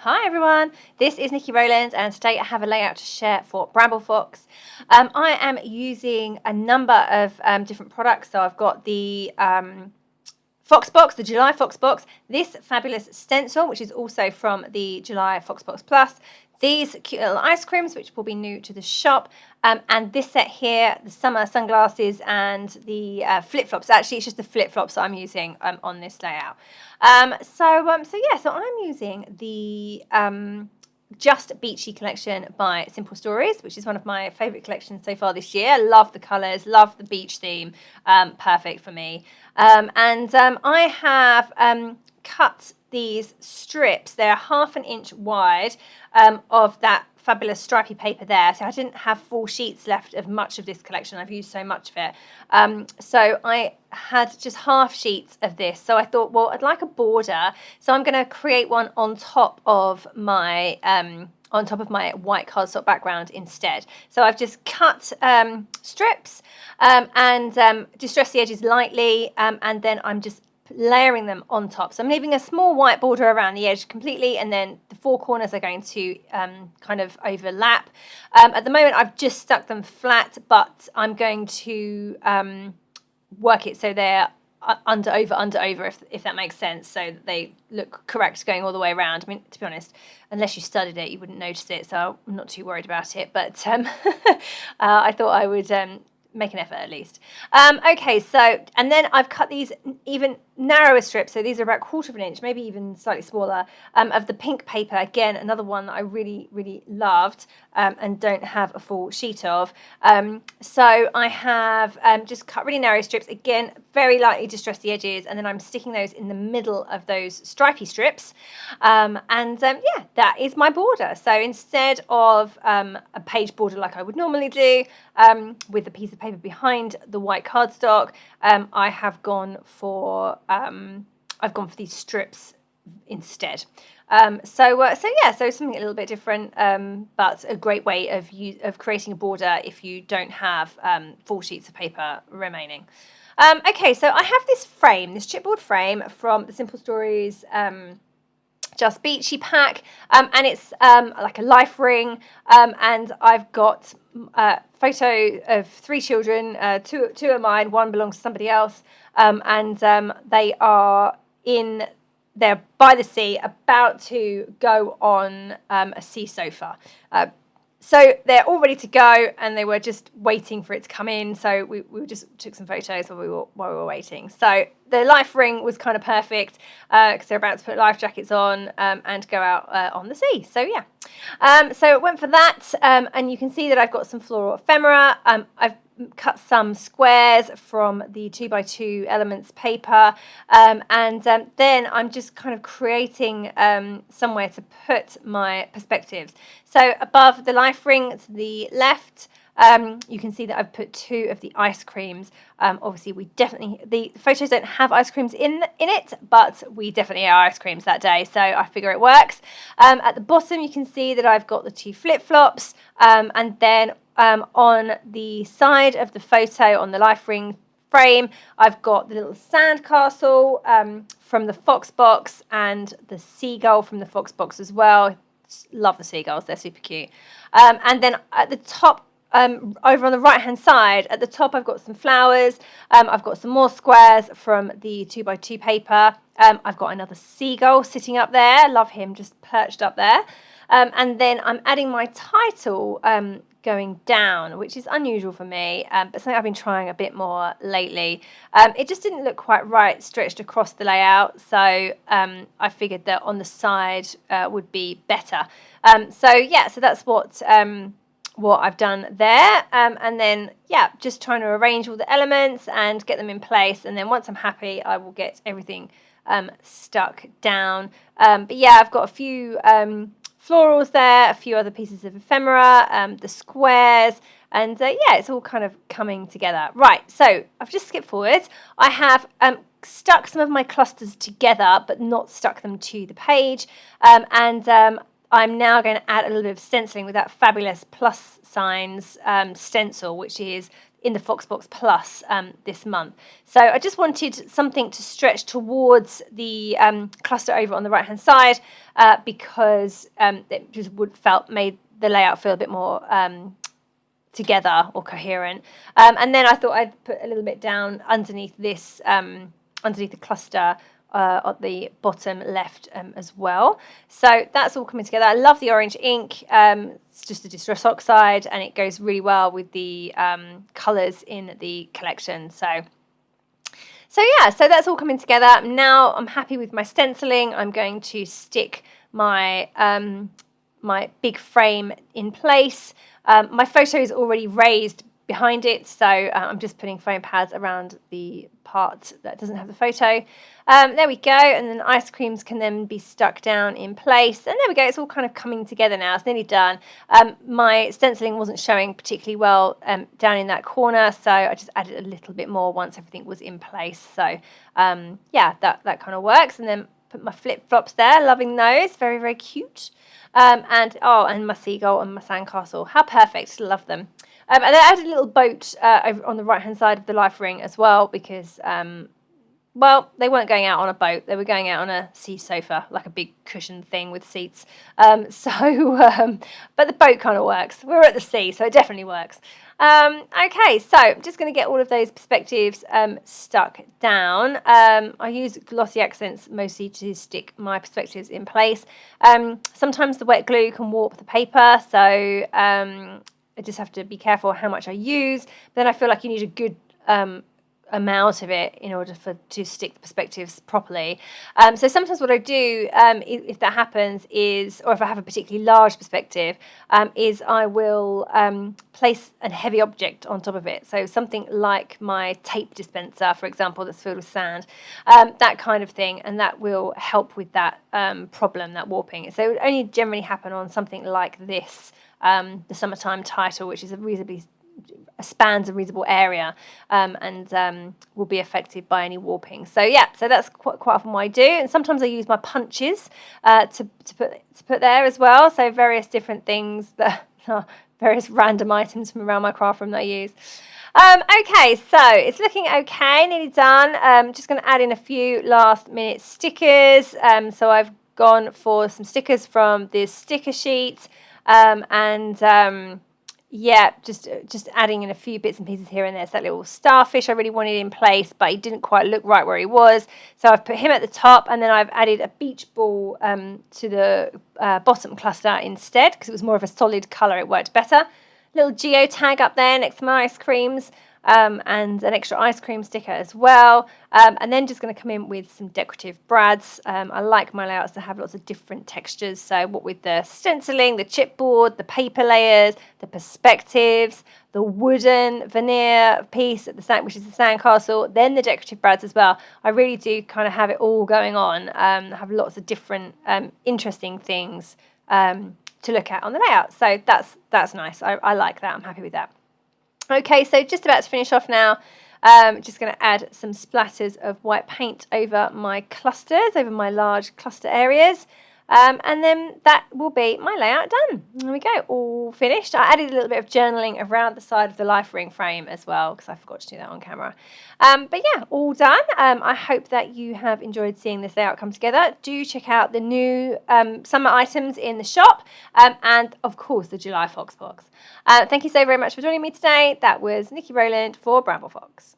Hi everyone, this is Nikki Rowland and today I have a layout to share for Bramble Fox. I am using a number of different products. So I've got the Fox Box, the July Fox Box, this fabulous stencil, which is also from the July Fox Box Plus, these cute little ice creams, which will be new to the shop, and this set here, the summer sunglasses and the flip-flops. Actually, it's just the flip-flops that I'm using on this layout. So I'm using the Just Beachy collection by Simple Stories, which is one of my favourite collections so far this year. Love the colours, love the beach theme, perfect for me. I have cut these strips. They're 1/2 inch wide of that fabulous stripy paper there. So I didn't have full sheets left of much of this collection. I've used so much of it. So I had just half sheets of this. So I thought, well, I'd like a border. So I'm going to create one on top of my white cardstock background instead. So I've just cut strips and distressed the edges lightly, and then I'm just layering them on top. So I'm leaving a small white border around the edge completely, and then the four corners are going to kind of overlap. At the moment I've just stuck them flat, but I'm going to work it so they're under over, if that makes sense, so that they look correct going all the way around. I mean, to be honest, unless you studied it you wouldn't notice it, so I'm not too worried about it, but I thought I would make an effort at least. Okay, so, and then I've cut these even narrower strips, so these are about 1/4 inch, maybe even slightly smaller, of the pink paper. Again, another one that I really loved and don't have a full sheet of. So I have just cut really narrow strips, again very lightly distress the edges, and then I'm sticking those in the middle of those stripy strips, yeah, that is my border. So instead of a page border like I would normally do with a piece of paper behind the white cardstock, I have gone for these strips instead. So something a little bit different, but a great way of creating a border if you don't have full sheets of paper remaining. Okay, so I have this frame, this chipboard frame from the Simple Stories Just Beachy pack, and it's like a life ring, and I've got a photo of 3 children, two are mine, one belongs to somebody else, and they're by the sea, about to go on a sea sofa. So they're all ready to go, and they were just waiting for it to come in. So we just took some photos while we were waiting. So the life ring was kind of perfect because they're about to put life jackets on and go out on the sea. So yeah, so it went for that, and you can see that I've got some floral ephemera. I've cut some squares from the 2x2 elements paper, and then I'm just kind of creating somewhere to put my perspectives. So above the life ring to the left, you can see that I've put 2 of the ice creams. Obviously the photos don't have ice creams in it, but we definitely are ice creams that day, so I figure it works. At the bottom you can see that I've got the 2 flip-flops, and then on the side of the photo on the life ring frame, I've got the little sandcastle from the Fox Box and the seagull from the Fox Box as well. Love the seagulls, they're super cute. And then at the top, over on the right hand side, at the top I've got some flowers, I've got some more squares from the 2x2 paper, I've got another seagull sitting up there, love him, just perched up there, and then I'm adding my title going down, which is unusual for me, but something I've been trying a bit more lately. It just didn't look quite right stretched across the layout, so I figured that on the side would be better. So that's what I've done there, and then just trying to arrange all the elements and get them in place, and then once I'm happy I will get everything stuck down. But yeah, I've got a few florals there, a few other pieces of ephemera, the squares, and it's all kind of coming together. Right, so I've just skipped forward. I have stuck some of my clusters together but not stuck them to the page, and I'm now going to add a little bit of stenciling with that fabulous plus signs stencil, which is in the Foxbox Plus this month. So I just wanted something to stretch towards the cluster over on the right hand side because it just made the layout feel a bit more together or coherent. And then I thought I'd put a little bit down underneath this, underneath the cluster at the bottom left as well. So that's all coming together. I love the orange ink. It's just a Distress Oxide and it goes really well with the colours in the collection. So yeah, so that's all coming together. Now I'm happy with my stenciling. I'm going to stick my my big frame in place. My photo is already raised behind it, so I'm just putting foam pads around the part that doesn't have the photo. There we go, and then ice creams can then be stuck down in place, and there we go, it's all kind of coming together now. It's nearly done. My stenciling wasn't showing particularly well down in that corner, so I just added a little bit more once everything was in place. So yeah, that kind of works. And then put my flip-flops there, loving those, very, very cute. And my seagull and my sandcastle, how perfect, love them. And I added a little boat over on the right-hand side of the life ring as well because, well, they weren't going out on a boat. They were going out on a sea sofa, like a big cushion thing with seats. But the boat kind of works. We're at the sea, so it definitely works. Okay, so I'm just going to get all of those perspectives stuck down. I use glossy accents mostly to stick my perspectives in place. Sometimes the wet glue can warp the paper, so I just have to be careful how much I use. But then I feel like you need a good amount of it in order to stick the perspectives properly. So sometimes what I do, if that happens, is, or if I have a particularly large perspective, is I will place a heavy object on top of it. So something like my tape dispenser, for example, that's filled with sand, that kind of thing, and that will help with that problem, that warping. So it would only generally happen on something like this, the Summertime title, which is spans a reasonable area and will be affected by any warping. So yeah, so that's quite often what I do. And sometimes I use my punches to put there as well. So various different things that are various random items from around my craft room that I use. Okay, so it's looking okay, nearly done. Just going to add in a few last minute stickers. So I've gone for some stickers from this sticker sheet yeah, just adding in a few bits and pieces here and there. So that little starfish I really wanted in place, but he didn't quite look right where he was. So I've put him at the top, and then I've added a beach ball to the bottom cluster instead, because it was more of a solid colour. It worked better. Little geotag up there next to my ice creams. And an extra ice cream sticker as well, and then just going to come in with some decorative brads. I like my layouts to have lots of different textures, so what with the stenciling, the chipboard, the paper layers, the perspectives, the wooden veneer piece at the sand, which is the sandcastle, then the decorative brads as well. I really do kind of have it all going on. Have lots of different interesting things to look at on the layout, so that's nice. I like that. I'm happy with that. Okay, so just about to finish off now. Just going to add some splatters of white paint over my clusters, over my large cluster areas. And then that will be my layout done. There we go, all finished. I added a little bit of journaling around the side of the life ring frame as well, because I forgot to do that on camera. But yeah, all done. I hope that you have enjoyed seeing this layout come together. Do check out the new summer items in the shop, and of course the July Fox box. Thank you so very much for joining me today. That was Nikki Rowland for Bramble Fox.